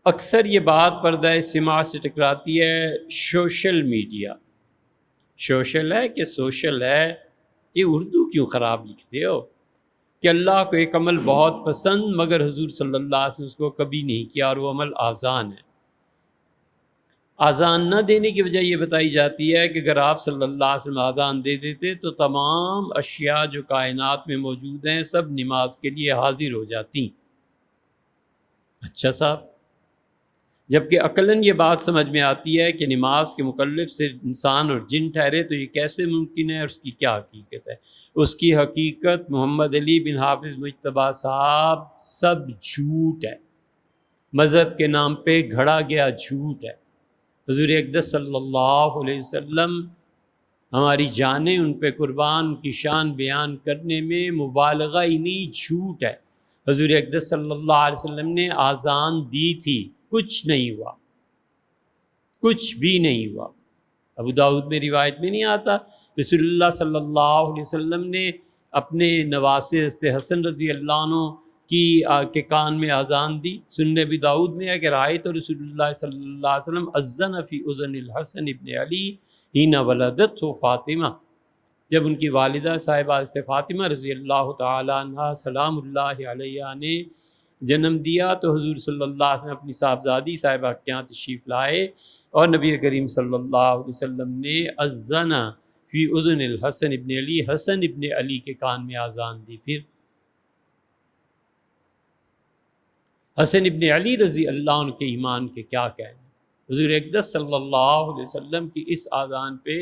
اکثر یہ بات پردہ سماع سے ٹکراتی ہے، سوشل میڈیا سوشل ہے کہ سوشل ہے؟ یہ اردو کیوں خراب لکھتے ہو کہ اللہ کو ایک عمل بہت پسند مگر حضور صلی اللہ علیہ وسلم اس کو کبھی نہیں کیا اور وہ عمل آزان ہے۔ آزان نہ دینے کی وجہ یہ بتائی جاتی ہے کہ اگر آپ صلی اللہ علیہ وسلم آزان دے دیتے تو تمام اشیاء جو کائنات میں موجود ہیں سب نماز کے لیے حاضر ہو جاتی۔ اچھا صاحب، جبکہ عقلاً یہ بات سمجھ میں آتی ہے کہ نماز کے مکلف صرف انسان اور جن ٹھہرے تو یہ کیسے ممکن ہے اور اس کی کیا حقیقت ہے؟ اس کی حقیقت محمد علی بن حافظ مجتبیٰ صاحب سب جھوٹ ہے، مذہب کے نام پہ گھڑا گیا جھوٹ ہے۔ حضور اقدس صلی اللہ علیہ وسلم ہماری جانیں ان پہ قربان کی شان بیان کرنے میں مبالغہ ہی نہیں، جھوٹ ہے۔ حضور اقدس صلی اللہ علیہ وسلم نے آزان دی تھی، کچھ نہیں ہوا، کچھ بھی نہیں ہوا۔ ابو داؤد میں روایت میں نہیں آتا رسول اللہ صلی اللہ علیہ وسلم نے اپنے نواسے حضرت حسن رضی اللہ عنہ کے کان میں آزان دی؟ سنن ابی داؤد میں ہے کہ رأیت رسول اللہ صلی اللہ علیہ وسلم اذن فی اذن الحسن ابن علی حین ولدتہ فاطمہ، جب ان کی والدہ صاحبہ حضرت فاطمہ رضی اللہ تعالی عنہا سلام اللہ علیہ نے جنم دیا تو حضور صلی اللہ علیہ وسلم اپنی صاحبزادی صاحبہ کے یہاں تشریف لائے اور نبی کریم صلی اللہ علیہ وسلم نے اذن فی اذن الحسن ابن علی، حسن ابن علی کے کان میں آزان دی۔ پھر حسن ابن علی رضی اللہ عنہ کے ایمان کے کیا کہنے، حضور اقدس صلی اللہ علیہ وسلم کی اس آزان پہ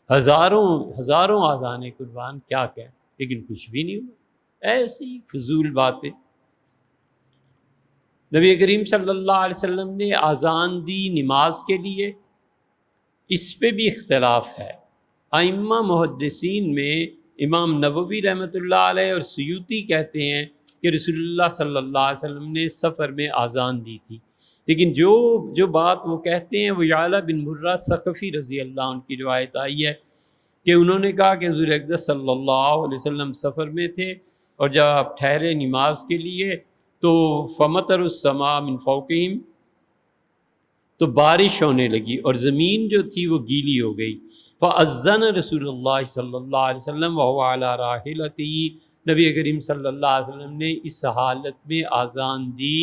ہزاروں آزانیں قربان، کیا کہنے، لیکن کچھ بھی نہیں ہوا، ایسے ہی فضول باتیں۔ نبی کریم صلی اللہ علیہ وسلم نے آزان دی نماز کے لیے، اس پہ بھی اختلاف ہے۔ ائمہ محدثین میں امام نووی رحمۃ اللہ علیہ اور سیوطی کہتے ہیں کہ رسول اللہ صلی اللہ علیہ وسلم نے سفر میں آزان دی تھی، لیکن جو بات وہ کہتے ہیں وہ یعلا بن مرہ ثقفی رضی اللہ عنہ کی روایت آئی ہے کہ انہوں نے کہا کہ حضور اقدس صلی اللہ علیہ وسلم سفر میں تھے اور جب آپ ٹھہرے نماز کے لیے تو فمطر السماء من فوقہم، تو بارش ہونے لگی اور زمین جو تھی وہ گیلی ہو گئی۔ فأذن رسول اللہ صلی اللہ علیہ وسلم وهو علی راحلتہ، نبی کریم صلی اللہ علیہ وسلم نے اس حالت میں آزان دی،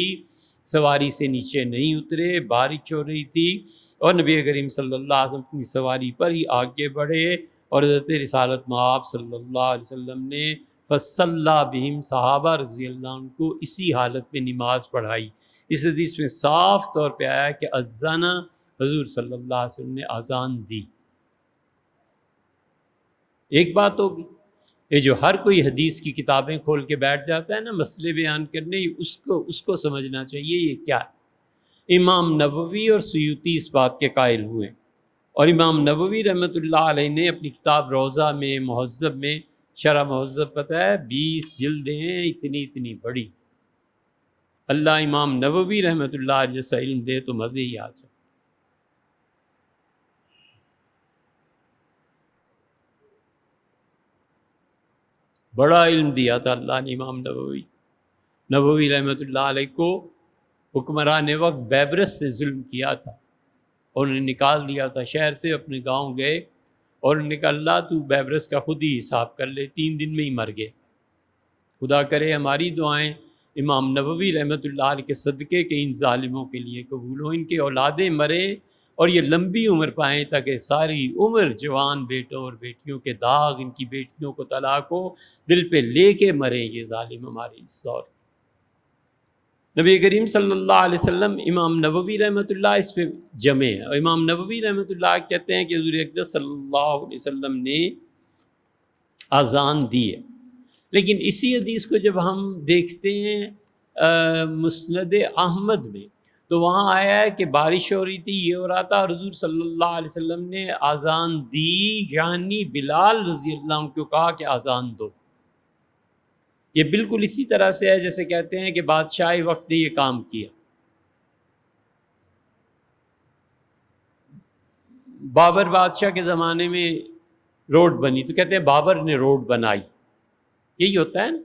سواری سے نیچے نہیں اترے، بارش ہو رہی تھی اور نبی کریم صلی اللہ علیہ وسلم اپنی سواری پر ہی آگے بڑھے اور حضرت رسالت مآب صلی اللہ علیہ وسلم نے فصلی بہم، صحابہ رضی اللہ عنہ کو اسی حالت میں نماز پڑھائی۔ اس حدیث میں صاف طور پہ آیا کہ اذن، حضور صلی اللہ علیہ وسلم نے آزان دی۔ ایک بات ہوگی، یہ جو ہر کوئی حدیث کی کتابیں کھول کے بیٹھ جاتا ہے نا مسئلے بیان کرنے، اس کو سمجھنا چاہیے یہ کیا ہے۔ امام نووی اور سیوطی اس بات کے قائل ہوئے، اور امام نووی رحمۃ اللہ علیہ نے اپنی کتاب روضہ میں مہذب میں، شرح مہذب پتہ ہے 20 جلدیں ہیں، اتنی بڑی۔ اللہ امام نووی رحمۃ اللہ علیہ جیسا علم دے تو مزے ہی آ جائے۔ بڑا علم دیا تھا اللہ نے امام نووی رحمۃ اللہ علیہ کو۔ حکمران وقت بیبرس نے ظلم کیا تھا اور انہیں نکال دیا تھا شہر سے، اپنے گاؤں گئے اور انہوں نے کہا اللہ تو بیبرس کا خود ہی حساب کر لے، 3 دن میں ہی مر گئے۔ خدا کرے ہماری دعائیں امام نووی رحمۃ اللہ علیہ کے صدقے کے ان ظالموں کے لیے قبول ہوں، ان کے اولادیں مریں اور یہ لمبی عمر پائیں تاکہ ساری عمر جوان بیٹوں اور بیٹیوں کے داغ، ان کی بیٹیوں کو طلاق ہو، دل پہ لے کے مریں یہ ظالم ہمارے اس دور۔ نبی کریم صلی اللہ علیہ وسلم، امام نووی رحمۃ اللہ اس پہ جمع ہے، اور امام نووی رحمۃ اللہ کہتے ہیں کہ حضور اقدس صلی اللہ علیہ وسلم نے آزان دی ہے۔ لیکن اسی حدیث کو جب ہم دیکھتے ہیں مسند احمد میں تو وہاں آیا ہے کہ بارش ہو رہی تھی، یہ ہو رہا تھا، اور حضور صلی اللہ علیہ وسلم نے آزان دی، یعنی بلال رضی اللہ عنہ کو کہا کہ آزان دو۔ یہ بالکل اسی طرح سے ہے جیسے کہتے ہیں کہ بادشاہ وقت نے یہ کام کیا۔ بابر بادشاہ کے زمانے میں روڈ بنی تو کہتے ہیں بابر نے روڈ بنائی، یہی ہوتا ہے نا،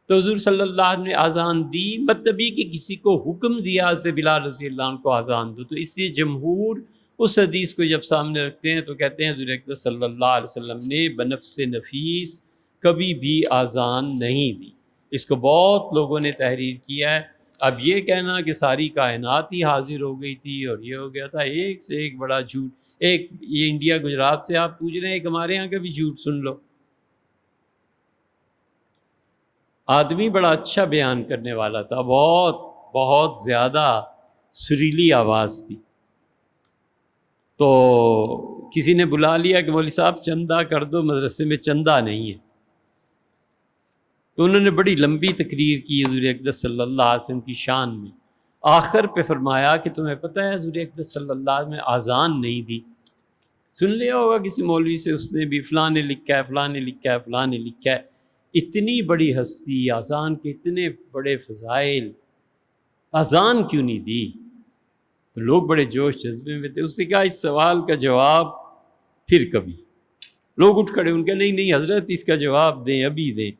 تو حضور صلی اللہ علیہ وسلم نے اذان دی، مطلب یہ کہ کسی کو حکم دیا سے بلال رضی اللہ عنہ کو اذان دو۔ تو اس سے جمہور اس حدیث کو جب سامنے رکھتے ہیں تو کہتے ہیں حضور اکرم صلی اللہ علیہ وسلم نے بنفس نفیس کبھی بھی اذان نہیں دی۔ اس کو بہت لوگوں نے تحریر کیا ہے۔ اب یہ کہنا کہ ساری کائنات ہی حاضر ہو گئی تھی اور یہ ہو گیا تھا، ایک سے ایک بڑا جھوٹ۔ ایک یہ انڈیا گجرات سے آپ پوچھ رہے ہیں، ایک ہمارے یہاں کا بھی جھوٹ سن لو۔ آدمی بڑا اچھا بیان کرنے والا تھا، بہت بہت زیادہ سریلی آواز تھی۔ تو کسی نے بلا لیا کہ مولوی صاحب چندہ کر دو، مدرسے میں چندہ نہیں ہے۔ تو انہوں نے بڑی لمبی تقریر کی حضور اقدس صلی اللہ علیہ وسلم کی شان میں۔ آخر پہ فرمایا کہ تمہیں پتہ ہے حضور اقدس صلی اللہ علیہ وسلم نے اذان نہیں دی۔ سن لیا ہوگا کسی مولوی سے، اس نے بھی فلاں نے لکھا ہے، فلاں نے لکھا ہے، فلاں نے لکھا ہے۔ اتنی بڑی ہستی، اذان کے اتنے بڑے فضائل، اذان کیوں نہیں دی؟ تو لوگ بڑے جوش جذبے میں تھے۔ اس نے کہا اس سوال کا جواب پھر کبھی۔ لوگ اٹھ کھڑے، ان کا نہیں نہیں حضرت اس کا جواب دیں، ابھی دیں۔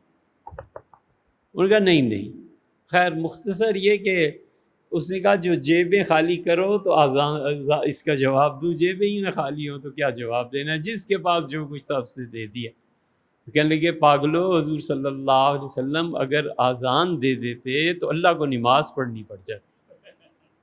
ان کا نہیں۔ خیر مختصر یہ کہ اس نے کہا جو جیبیں خالی کرو تو اذان اس کا جواب دوں، جیبیں ہی نہ خالی ہوں تو کیا جواب دینا، جس کے پاس جو کچھ تھا اس نے دے دیا۔ تو کہنے لگے پاگلو، حضور صلی اللہ علیہ وسلم اگر اذان دے دیتے تو اللہ کو نماز پڑھنی پڑ جاتی۔